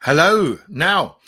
Hello. Now,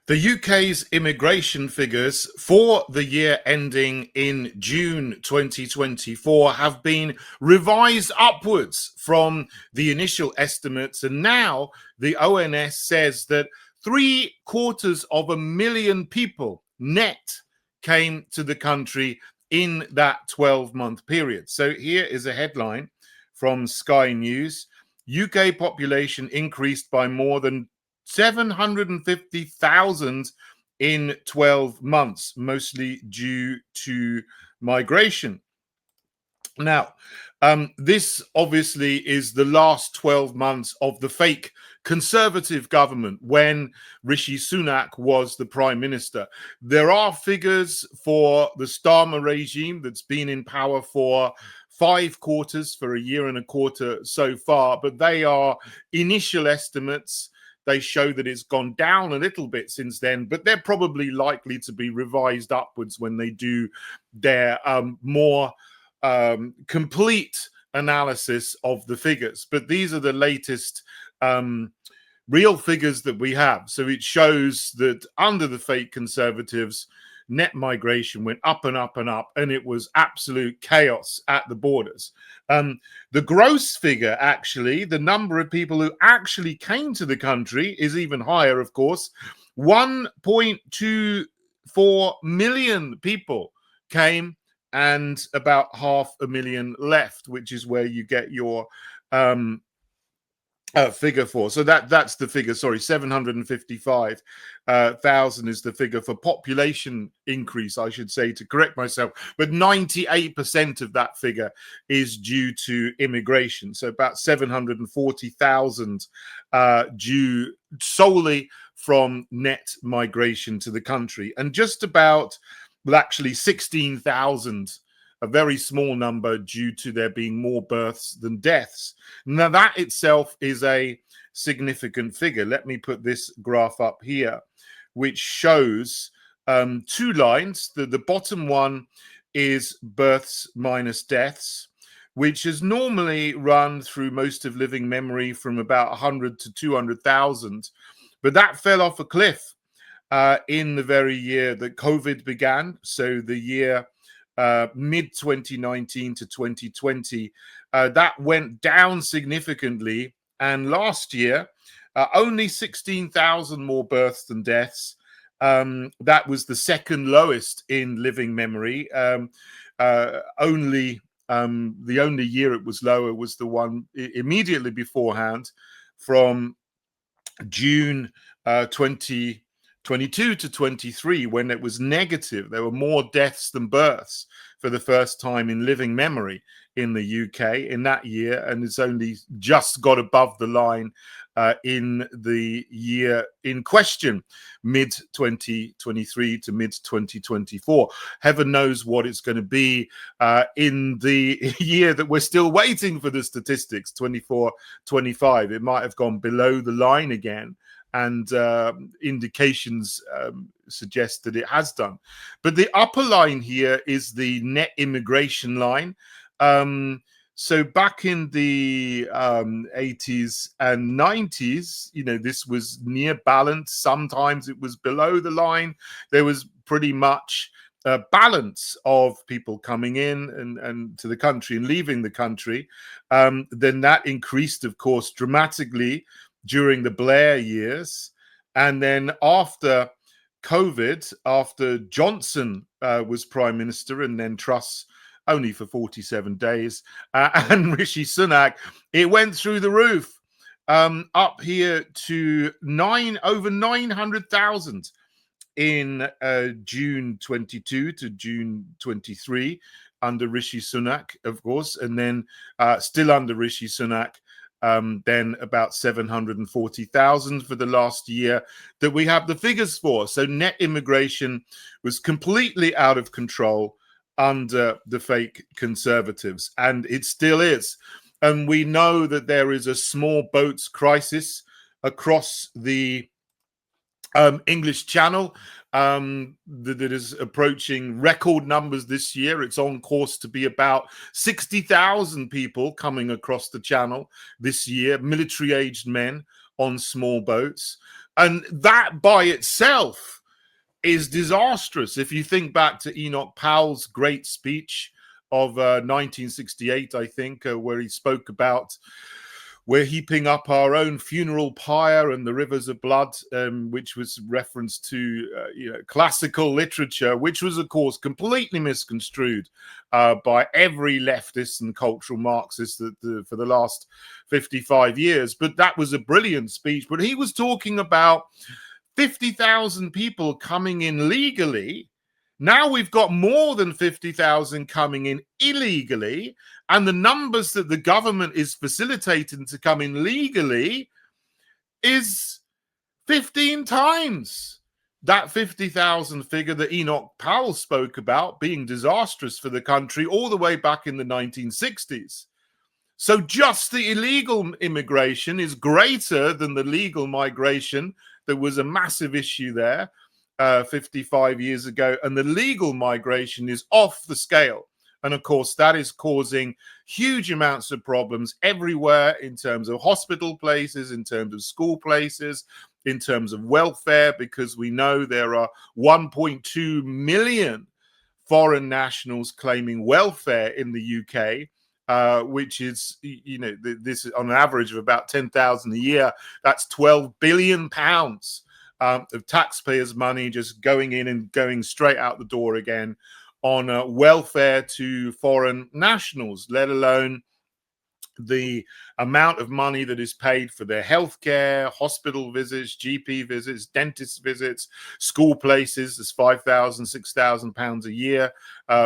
the UK's immigration figures for the year ending in June 2024 have been revised upwards from the initial estimates. And now the ONS says that 750,000 people net came to the country in that 12-month period. So here is a headline from Sky News. UK population increased by more than 750,000 in 12 months, mostly due to migration. Now, this obviously is the last 12 months of the fake Conservative government when Rishi Sunak was the Prime Minister. There are figures for the Starmer regime that's been in power for 5 quarters, for a year and a quarter so far, but they are initial estimates. They show that it's gone down a little bit since then, but they're probably likely to be revised upwards when they do their more complete analysis of the figures. But these are the latest real figures that we have. So it shows that under the fake Conservatives, net migration went up and up and up, and it was absolute chaos at the borders. The gross figure, actually, the number of people who actually came to the country is even higher, of course. 1.24 million people came, and about 500,000 left, which is where you get your figure for. So that's the figure. Sorry, 755,000 is the figure for population increase, I should say, to correct myself. But 98% of that figure is due to immigration. So about 740,000 due solely from net migration to the country. And just about, well, actually 16,000, a very small number, due to there being more births than deaths. Now, that itself is a significant figure. Let me put this graph up here, which shows 2 lines. The bottom one is births minus deaths, which has normally run through most of living memory from about 100 to 200,000. But that fell off a cliff in the very year that COVID began. So the year mid 2019 to 2020, that went down significantly. And last year, only 16,000 more births than deaths. That was the second lowest in living memory. The only year it was lower was the one immediately beforehand, from June 2022 to 23, when it was negative. There were more deaths than births for the first time in living memory in the UK in that year, and it's only just got above the line in the year in question, mid 2023 to mid 2024. Heaven knows what it's going to be in the year that we're still waiting for the statistics, 24-25. It might have gone below the line again, and indications suggest that it has done. But the upper line here is the net immigration line. So back in the 80s and 90s, this was near balance. Sometimes it was below the line. There was pretty much a balance of people coming in and to the country and leaving the country. Then that increased, of course, dramatically during the Blair years. And then after COVID, after Johnson was Prime Minister, and then Truss only for 47 days, and Rishi Sunak, it went through the roof, up here to over 900,000 in June 22 to June 23 under Rishi Sunak, of course, and then still under Rishi Sunak, then about 740,000 for the last year that we have the figures for. So net immigration was completely out of control under the fake Conservatives, and it still is. And we know that there is a small boats crisis across the English Channel that is approaching record numbers this year. It's on course to be about 60,000 people coming across the Channel this year, military-aged men on small boats. And that by itself is disastrous. If you think back to Enoch Powell's great speech of 1968, I think, where he spoke about we're heaping up our own funeral pyre and the rivers of blood, which was reference to classical literature, which was, of course, completely misconstrued by every leftist and cultural Marxist for the last 55 years. But that was a brilliant speech. But he was talking about 50,000 people coming in legally. Now we've got more than 50,000 coming in illegally, and the numbers that the government is facilitating to come in legally is 15 times that 50,000 figure that Enoch Powell spoke about being disastrous for the country all the way back in the 1960s. So just the illegal immigration is greater than the legal migration. There was a massive issue there 55 years ago, and the legal migration is off the scale. And of course, that is causing huge amounts of problems everywhere in terms of hospital places, in terms of school places, in terms of welfare, because we know there are 1.2 million foreign nationals claiming welfare in the UK, which is, this is on an average of about 10,000 a year. That's 12 billion pounds of taxpayers' money just going in and going straight out the door again on welfare to foreign nationals, let alone the amount of money that is paid for their healthcare, hospital visits, GP visits, dentist visits, school places. There's £5,000, £6,000 a year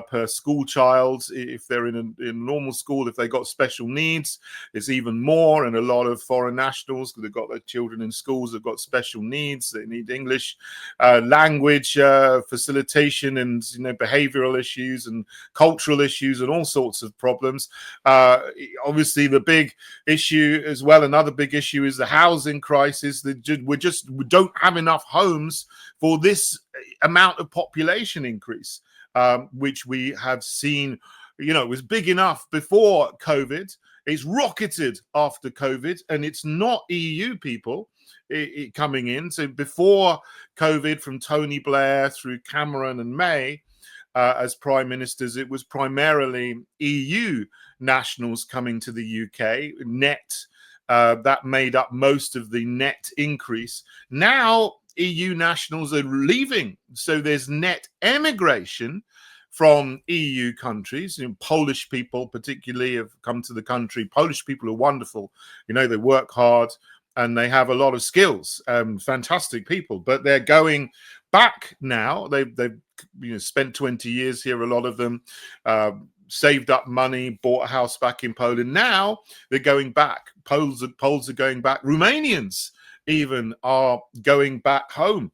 per school child. If they're in a normal school, if they got special needs, it's even more. And a lot of foreign nationals, they've got their children in schools, they've got special needs. They need English language facilitation, and behavioral issues and cultural issues and all sorts of problems. Obviously, the big issue as well, another big issue, is the housing crisis. We don't have enough homes for this amount of population increase, which we have seen. It was big enough before COVID. It's rocketed after COVID, and it's not EU people coming in. So before COVID, from Tony Blair through Cameron and May as prime ministers, it was primarily EU nationals coming to the UK. Net, that made up most of the net increase. Now EU nationals are leaving, so there's net emigration from EU countries. Polish people particularly have come to the country. Polish people are wonderful. They work hard and they have a lot of skills. Fantastic people, but they're going back now. They've spent 20 years here, a lot of them, saved up money, bought a house back in Poland. Now they're going back. Poles are going back. Romanians even are going back home.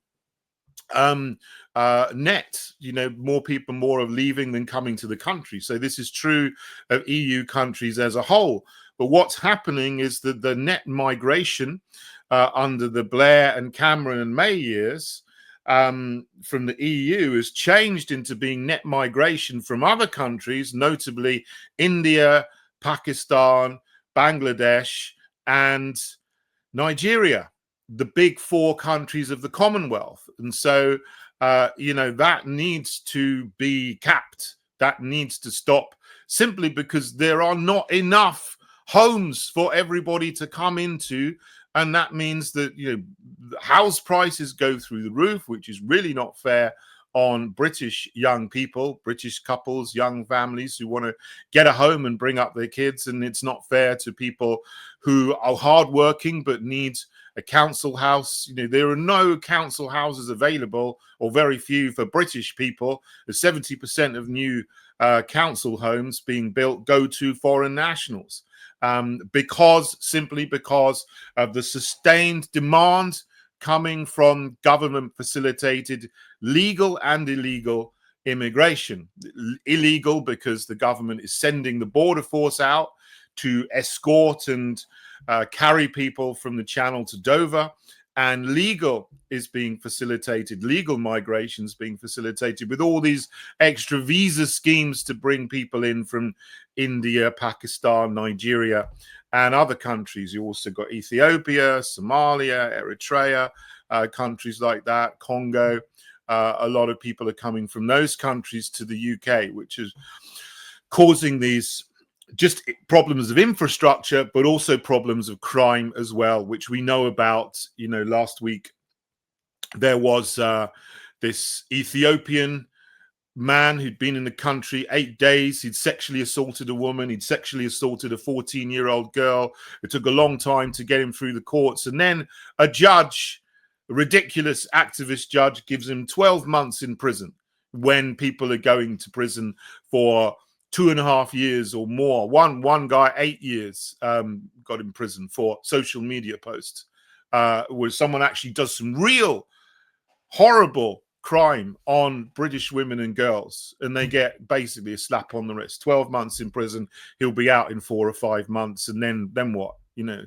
Net, more people, more are leaving than coming to the country. So this is true of EU countries as a whole. But what's happening is that the net migration under the Blair and Cameron and May years from the EU has changed into being net migration from other countries, notably India, Pakistan, Bangladesh, and Nigeria, the big four countries of the Commonwealth. And so, that needs to be capped. That needs to stop, simply because there are not enough homes for everybody to come into. And that means that, house prices go through the roof, which is really not fair on British young people, British couples, young families who want to get a home and bring up their kids. And it's not fair to people who are hardworking but need a council house. There are no council houses available, or very few, for British people. 70% of new council homes being built go to foreign nationals, simply because of the sustained demand coming from government facilitated legal and illegal immigration. Illegal because the government is sending the border force out to escort and carry people from the Channel to Dover, and legal is being facilitated. Legal migration is being facilitated with all these extra visa schemes to bring people in from India, Pakistan, Nigeria, and other countries. You also got Ethiopia, Somalia, Eritrea, countries like that, Congo. A lot of people are coming from those countries to the UK, which is causing these just problems of infrastructure, but also problems of crime as well, which we know about. You know, last week there was this Ethiopian man who'd been in the country 8 days. He'd sexually assaulted a woman. He'd sexually assaulted a 14-year-old girl. It took a long time to get him through the courts. And then a judge, a ridiculous activist judge, gives him 12 months in prison, when people are going to prison for 2.5 years or more. One guy, 8 years, got in prison for social media posts, where someone actually does some real horrible crime on British women and girls, and they get basically a slap on the wrist. 12 months in prison. He'll be out in 4 or 5 months, and then what? You know,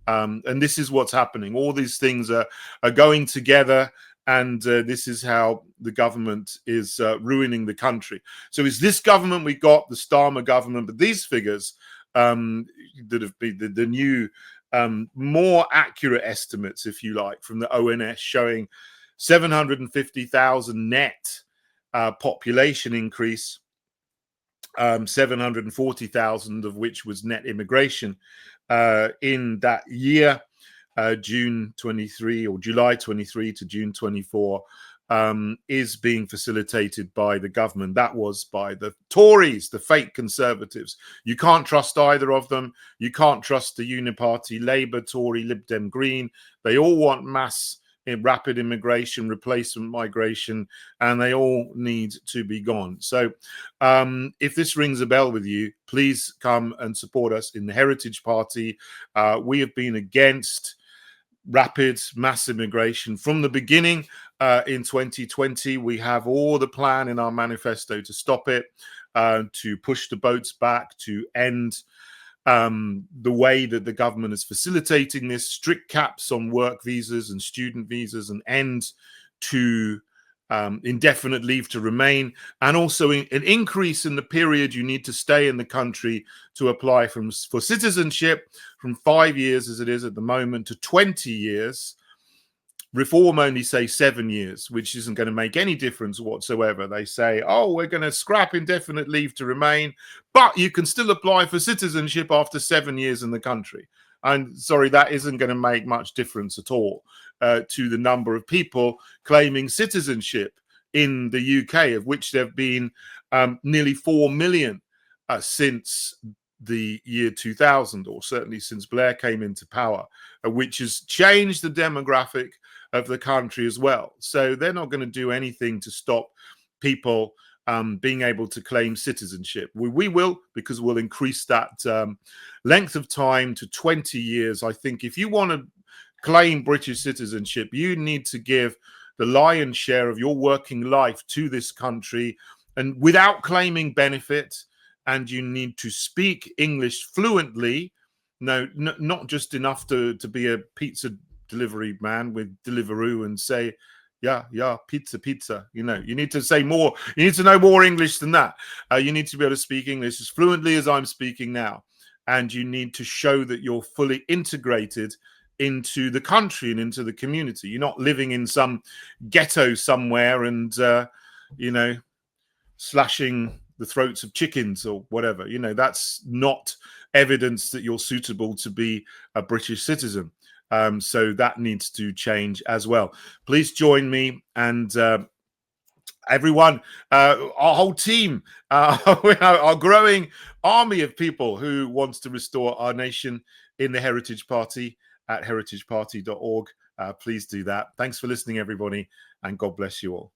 and this is what's happening. All these things are going together, and this is how the government is ruining the country. So is this government we got, the Starmer government, but these figures that have been the new, more accurate estimates, if you like, from the ONS, showing 750,000 net population increase, 740,000 of which was net immigration in that year, June 23 or July 23 to June 24, is being facilitated by the government. That was by the Tories, the fake Conservatives. You can't trust either of them. You can't trust the Uniparty, Labour, Tory, Lib Dem, Green. They all want mass rapid immigration, replacement migration, and they all need to be gone. So if this rings a bell with you, please come and support us in the Heritage Party. We have been against rapid mass immigration from the beginning. In 2020, we have all the plan in our manifesto to stop it, to push the boats back, to end the way that the government is facilitating this, strict caps on work visas and student visas, and end to indefinite leave to remain, and also an increase in the period you need to stay in the country to apply for citizenship, from 5 years as it is at the moment to 20 years. Reform only say 7 years, which isn't going to make any difference whatsoever. They say, oh, we're going to scrap indefinite leave to remain, but you can still apply for citizenship after 7 years in the country. And sorry, that isn't going to make much difference at all to the number of people claiming citizenship in the UK, of which there have been nearly 4 million since the year 2000, or certainly since Blair came into power, which has changed the demographic of the country as well. So they're not going to do anything to stop people being able to claim citizenship. We will, because we'll increase that length of time to 20 years. I think if you want to claim British citizenship, you need to give the lion's share of your working life to this country, and without claiming benefit. And you need to speak English fluently. No, not just enough to be a pizza delivery man with Deliveroo and say, yeah, pizza. You know, you need to say more. You need to know more English than that. You need to be able to speak English as fluently as I'm speaking now. And you need to show that you're fully integrated into the country and into the community. You're not living in some ghetto somewhere and, you know, slashing the throats of chickens or whatever. You know, that's not evidence that you're suitable to be a British citizen. So that needs to change as well. Please join me and everyone, our whole team, our growing army of people who wants to restore our nation in the Heritage Party at heritageparty.org. Please do that. Thanks for listening, everybody, and God bless you all.